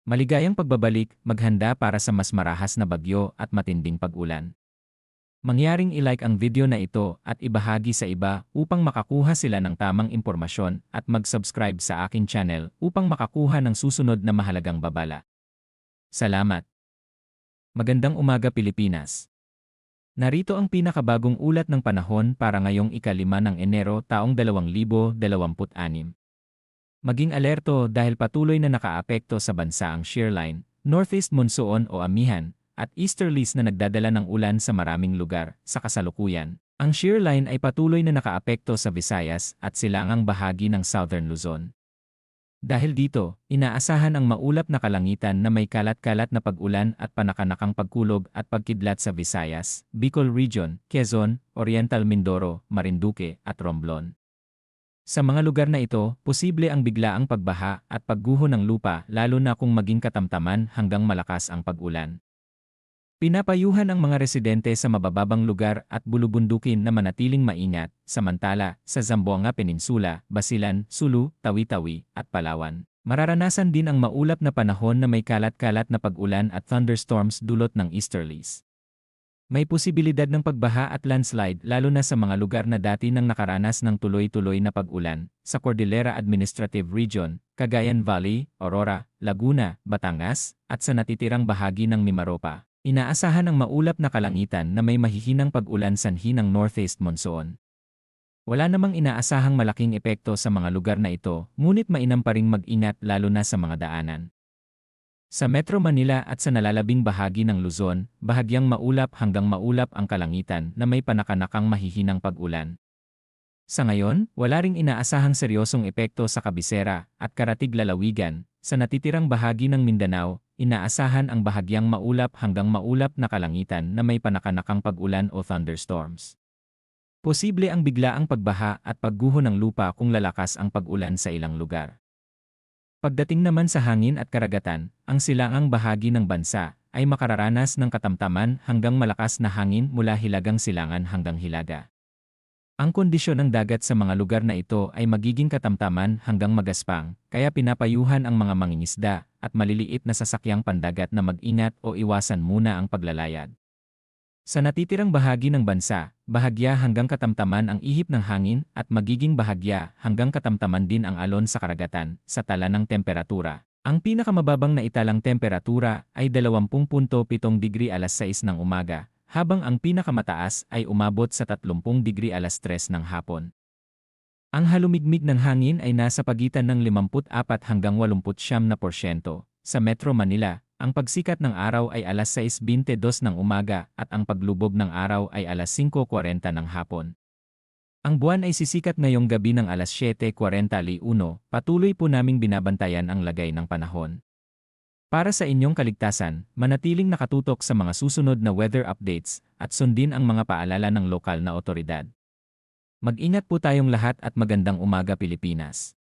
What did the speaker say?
Maligayang pagbabalik, maghanda para sa mas marahas na bagyo at matinding pag-ulan. Mangyaring i-like ang video na ito at ibahagi sa iba upang makakuha sila ng tamang impormasyon at mag-subscribe sa aking channel upang makakuha ng susunod na mahalagang babala. Salamat! Magandang umaga Pilipinas! Narito ang pinakabagong ulat ng panahon para ngayong ika-5 ng Enero taong 2026. Maging alerto dahil patuloy na nakaapekto sa bansa ang shearline, northeast monsoon o amihan, at easterlies na nagdadala ng ulan sa maraming lugar. Sa kasalukuyan, ang shearline ay patuloy na nakaapekto sa Visayas at silangang bahagi ng Southern Luzon. Dahil dito, inaasahan ang maulap na kalangitan na may kalat-kalat na pag-ulan at panakanakang pagkulog at pagkidlat sa Visayas, Bicol Region, Quezon, Oriental Mindoro, Marinduque at Romblon. Sa mga lugar na ito, posible ang biglaang pagbaha at pagguho ng lupa lalo na kung maging katamtaman hanggang malakas ang pag-ulan. Pinapayuhan ang mga residente sa mabababang lugar at bulubundukin na manatiling maingat, samantala, sa Zamboanga Peninsula, Basilan, Sulu, Tawi-Tawi, at Palawan, mararanasan din ang maulap na panahon na may kalat-kalat na pag-ulan at thunderstorms dulot ng easterlies. May posibilidad ng pagbaha at landslide lalo na sa mga lugar na dati nang nakaranas ng tuloy-tuloy na pag-ulan, sa Cordillera Administrative Region, Cagayan Valley, Aurora, Laguna, Batangas, at sa natitirang bahagi ng Mimaropa. Inaasahan ang maulap na kalangitan na may mahihinang pag-ulan sanhi ng northeast monsoon. Wala namang inaasahang malaking epekto sa mga lugar na ito, ngunit mainam pa ring mag-ingat lalo na sa mga daanan. Sa Metro Manila at sa nalalabing bahagi ng Luzon, bahagyang maulap hanggang maulap ang kalangitan na may panakanakang mahihinang pag-ulan. Sa ngayon, wala ring inaasahang seryosong epekto sa Cabecera at Karatig lalawigan. Sa natitirang bahagi ng Mindanao, inaasahan ang bahagyang maulap hanggang maulap na kalangitan na may panakanakang pag-ulan o thunderstorms. Posible ang biglaang pagbaha at pagguho ng lupa kung lalakas ang pag-ulan sa ilang lugar. Pagdating naman sa hangin at karagatan, ang silangang bahagi ng bansa ay makararanas ng katamtaman hanggang malakas na hangin mula hilagang silangan hanggang hilaga. Ang kondisyon ng dagat sa mga lugar na ito ay magiging katamtaman hanggang magaspang, kaya pinapayuhan ang mga mangingisda at maliliit na sasakyang pandagat na mag-ingat o iwasan muna ang paglalayag. Sa natitirang bahagi ng bansa, bahagya hanggang katamtaman ang ihip ng hangin at magiging bahagya hanggang katamtaman din ang alon sa karagatan sa tala ng temperatura. Ang pinakamababang na italang temperatura ay 20.7 degree alas 6 ng umaga, habang ang pinakamataas ay umabot sa 30 degree alas 3 ng hapon. Ang halumigmig ng hangin ay nasa pagitan ng 54 hanggang 89%. Sa Metro Manila, ang pagsikat ng araw ay alas 6:22 ng umaga at ang paglubog ng araw ay alas 5:40 ng hapon. Ang buwan ay sisikat ngayong gabi ng alas 7:41. Patuloy po naming binabantayan ang lagay ng panahon. Para sa inyong kaligtasan, manatiling nakatutok sa mga susunod na weather updates at sundin ang mga paalala ng lokal na otoridad. Mag-ingat po tayong lahat at magandang umaga Pilipinas.